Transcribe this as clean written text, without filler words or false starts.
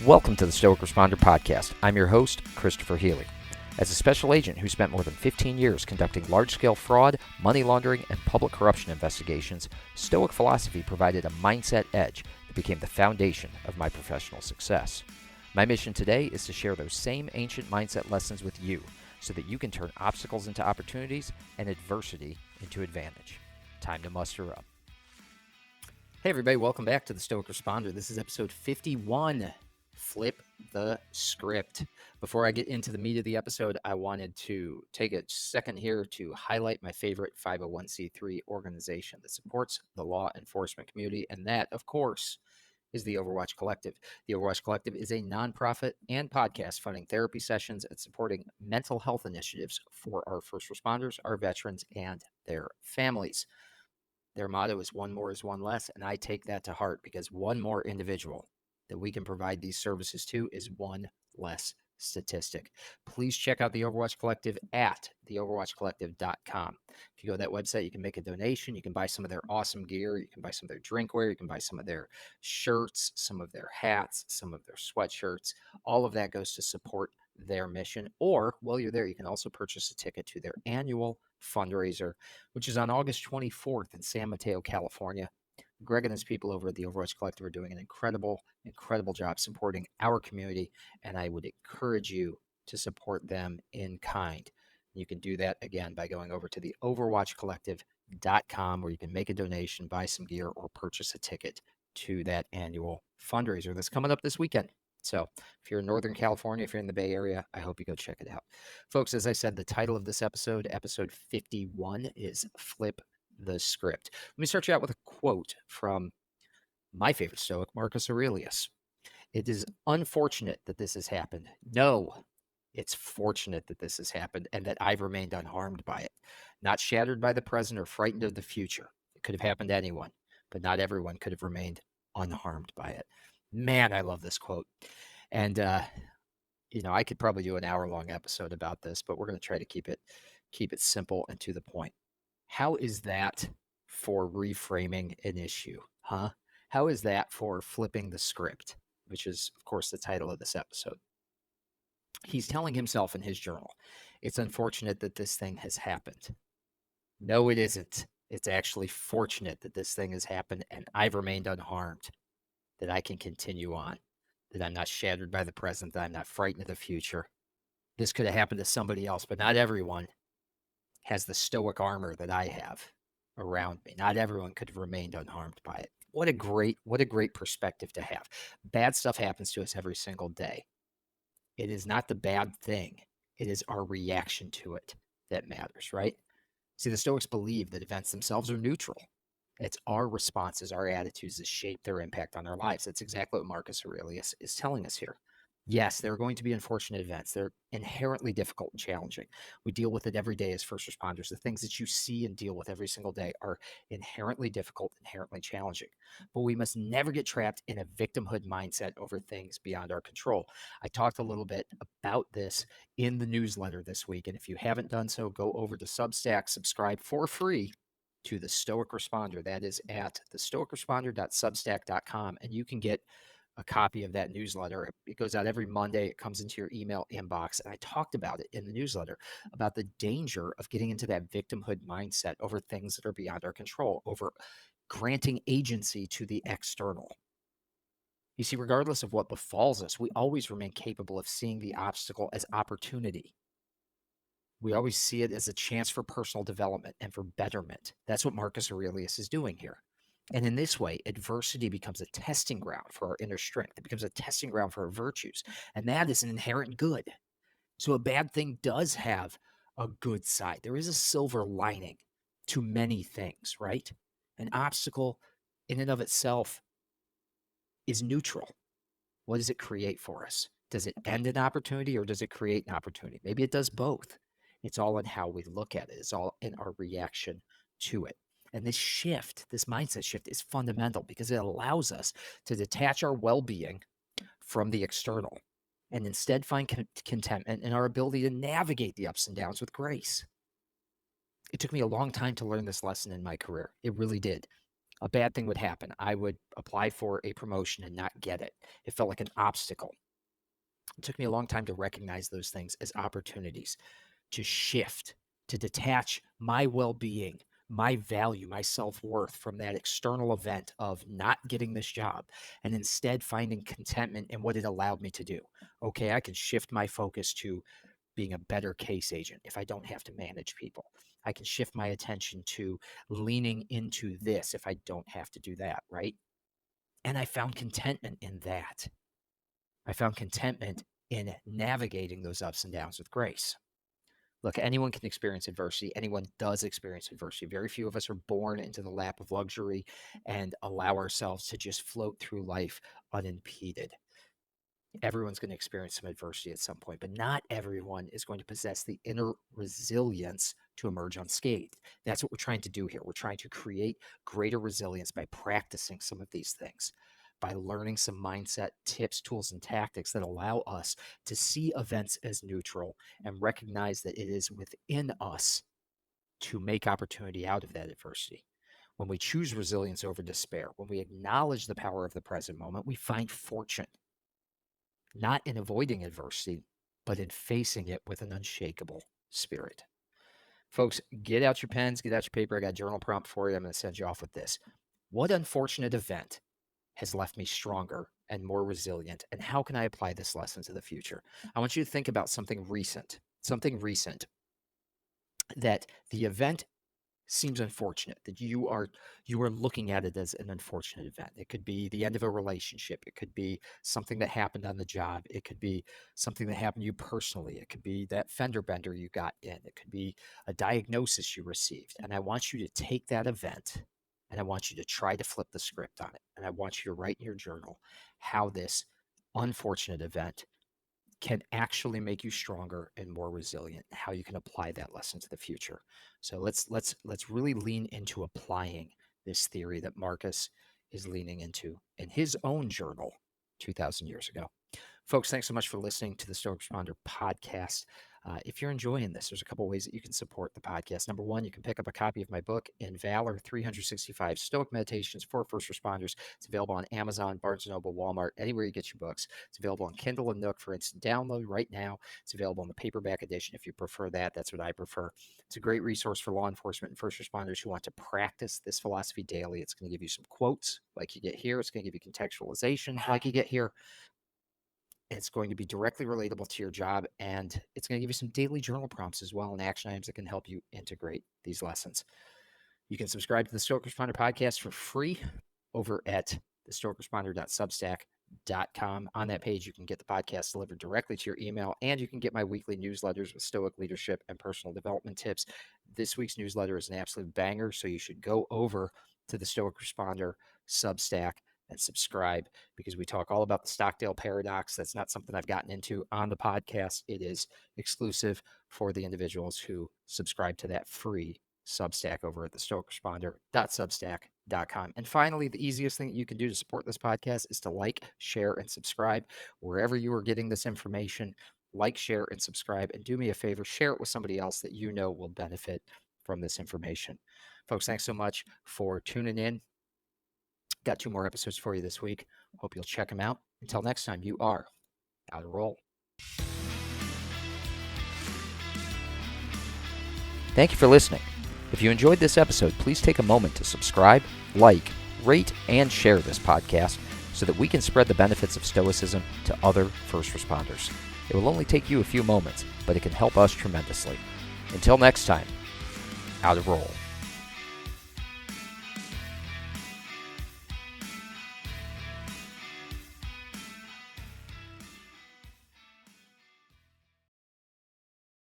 Welcome to the Stoic Responder Podcast. I'm your host, Christopher Healy. As a special agent who spent more than 15 years conducting large-scale fraud, money laundering, and public corruption investigations, Stoic philosophy provided a mindset edge that became the foundation of my professional success. My mission today is to share those same ancient mindset lessons with you so that you can turn obstacles into opportunities and adversity into advantage. Time to muster up. Hey everybody, welcome back to the Stoic Responder. This is episode 51. Flip the script. Before I get into the meat of the episode, I wanted to take a second here to highlight my favorite 501c3 organization that supports the law enforcement community, and that, of course, is the Overwatch Collective. The Overwatch Collective is a nonprofit and podcast funding therapy sessions and supporting mental health initiatives for our first responders, our veterans, and their families. Their motto is one more is one less, and I take that to heart because one more individual that we can provide these services to is one less statistic. Please check out the Overwatch Collective at theoverwatchcollective.com. If you go to that website, you can make a donation. You can buy some of their awesome gear. You can buy some of their drinkware. You can buy some of their shirts, some of their hats, some of their sweatshirts. All of that goes to support their mission. Or while you're there, you can also purchase a ticket to their annual fundraiser, which is on August 24th in San Mateo, California. Greg and his people over at the Overwatch Collective are doing an incredible job supporting our community, and I would encourage you to support them in kind. You can do that, again, by going over to the overwatchcollective.com, where you can make a donation, buy some gear, or purchase a ticket to that annual fundraiser that's coming up this weekend. So if you're in Northern California, if you're in the Bay Area, I hope you go check it out. Folks, as I said, the title of this episode 51, is Flip the Script. Let me start you out with a quote from my favorite Stoic, Marcus Aurelius. It is unfortunate that this has happened. No, it's fortunate that this has happened and that I've remained unharmed by it, not shattered by the present or frightened of the future. It could have happened to anyone, but not everyone could have remained unharmed by it. Man, I love this quote. And, I could probably do an hour-long episode about this, but we're going to try to keep it simple and to the point. How is that for reframing an issue, huh? How is that for flipping the script, which is, of course, the title of this episode? He's telling himself in his journal, it's unfortunate that this thing has happened. No, it isn't. It's actually fortunate that this thing has happened and I've remained unharmed, that I can continue on, that I'm not shattered by the present, that I'm not frightened of the future. This could have happened to somebody else, but not everyone has the stoic armor that I have around me. Not everyone could have remained unharmed by it. What a great perspective to have. Bad stuff happens to us every single day. It is not the bad thing. It is our reaction to it that matters, right? See, the Stoics believe that events themselves are neutral. It's our responses, our attitudes that shape their impact on our lives. That's exactly what Marcus Aurelius is telling us here. Yes, there are going to be unfortunate events. They're inherently difficult and challenging. We deal with it every day as first responders. The things that you see and deal with every single day are inherently difficult, inherently challenging. But we must never get trapped in a victimhood mindset over things beyond our control. I talked a little bit about this in the newsletter this week. And if you haven't done so, go over to Substack, subscribe for free to the Stoic Responder. That is at thestoicresponder.substack.com. And you can get a copy of that newsletter. It goes out every Monday. It comes into your email inbox. And I talked about it in the newsletter, about the danger of getting into that victimhood mindset over things that are beyond our control, over granting agency to the external. You see, regardless of what befalls us, we always remain capable of seeing the obstacle as opportunity. We always see it as a chance for personal development and for betterment. That's what Marcus Aurelius is doing here. And in this way, adversity becomes a testing ground for our inner strength. It becomes a testing ground for our virtues. And that is an inherent good. So a bad thing does have a good side. There is a silver lining to many things, right? An obstacle in and of itself is neutral. What does it create for us? Does it end an opportunity or does it create an opportunity? Maybe it does both. It's all in how we look at it. It's all in our reaction to it. And this shift, this mindset shift, is fundamental because it allows us to detach our well-being from the external and instead find contentment in our ability to navigate the ups and downs with grace. It took me a long time to learn this lesson in my career. It really did. a bad thing would happen. I would apply for a promotion and not get it. It felt like an obstacle. It took me a long time to recognize those things as opportunities, to shift, to detach my well-being, my value, my self-worth from that external event of not getting this job, and instead finding contentment in what it allowed me to do. Okay, I can shift my focus to being a better case agent if I don't have to manage people. I can shift my attention to leaning into this if I don't have to do that, right? And I found contentment in that. I found contentment in navigating those ups and downs with grace. Look, anyone can experience adversity. Anyone does experience adversity. Very few of us are born into the lap of luxury and allow ourselves to just float through life unimpeded. Everyone's going to experience some adversity at some point, but not everyone is going to possess the inner resilience to emerge unscathed. That's what we're trying to do here. We're trying to create greater resilience by practicing some of these things, by learning some mindset tips, tools, and tactics that allow us to see events as neutral and recognize that it is within us to make opportunity out of that adversity. When we choose resilience over despair, when we acknowledge the power of the present moment, we find fortune. Not in avoiding adversity, but in facing it with an unshakable spirit. Folks, get out your pens, get out your paper. I got a journal prompt for you. I'm going to send you off with this. What unfortunate event has left me stronger and more resilient? And how can I apply this lesson to the future? I want you to think about something recent that the event seems unfortunate, that you are looking at it as an unfortunate event. It could be the end of a relationship. It could be something that happened on the job. It could be something that happened to you personally. It could be that fender bender you got in. It could be a diagnosis you received. And I want you to take that event and I want you to try to flip the script on it. And I want you to write in your journal how this unfortunate event can actually make you stronger and more resilient, how you can apply that lesson to the future. So let's really lean into applying this theory that Marcus is leaning into in his own journal 2,000 years ago. Folks, thanks so much for listening to the Stoic Responder podcast. If you're enjoying this, there's a couple ways that you can support the podcast. Number one, you can pick up a copy of my book, In Valor, 365 Stoic Meditations for First Responders. It's available on Amazon, Barnes & Noble, Walmart, anywhere you get your books. It's available on Kindle and Nook for instant download right now. It's available in the paperback edition if you prefer that. That's what I prefer. It's a great resource for law enforcement and first responders who want to practice this philosophy daily. It's going to give you some quotes like you get here. It's going to give you contextualization like you get here. It's going to be directly relatable to your job, and it's going to give you some daily journal prompts as well and action items that can help you integrate these lessons. You can subscribe to the Stoic Responder podcast for free over at thestoicresponder.substack.com. On that page, you can get the podcast delivered directly to your email, and you can get my weekly newsletters with Stoic leadership and personal development tips. This week's newsletter is an absolute banger, so you should go over to the Stoic Responder Substack and subscribe, because we talk all about the Stockdale paradox. That's not something I've gotten into on the podcast. It is exclusive for the individuals who subscribe to that free Substack over at the stoicresponder.substack.com. And finally, the easiest thing that you can do to support this podcast is to like, share, and subscribe wherever you are getting this information. Like, share, and subscribe. And do me a favor, share it with somebody else that you know will benefit from this information. Folks, thanks so much for tuning in. Got 2 more episodes for you this week. Hope you'll check them out. Until next time, you are out of roll. Thank you for listening. If you enjoyed this episode, please take a moment to subscribe, like, rate, and share this podcast so that we can spread the benefits of Stoicism to other first responders. It will only take you a few moments, but it can help us tremendously. Until next time, out of roll.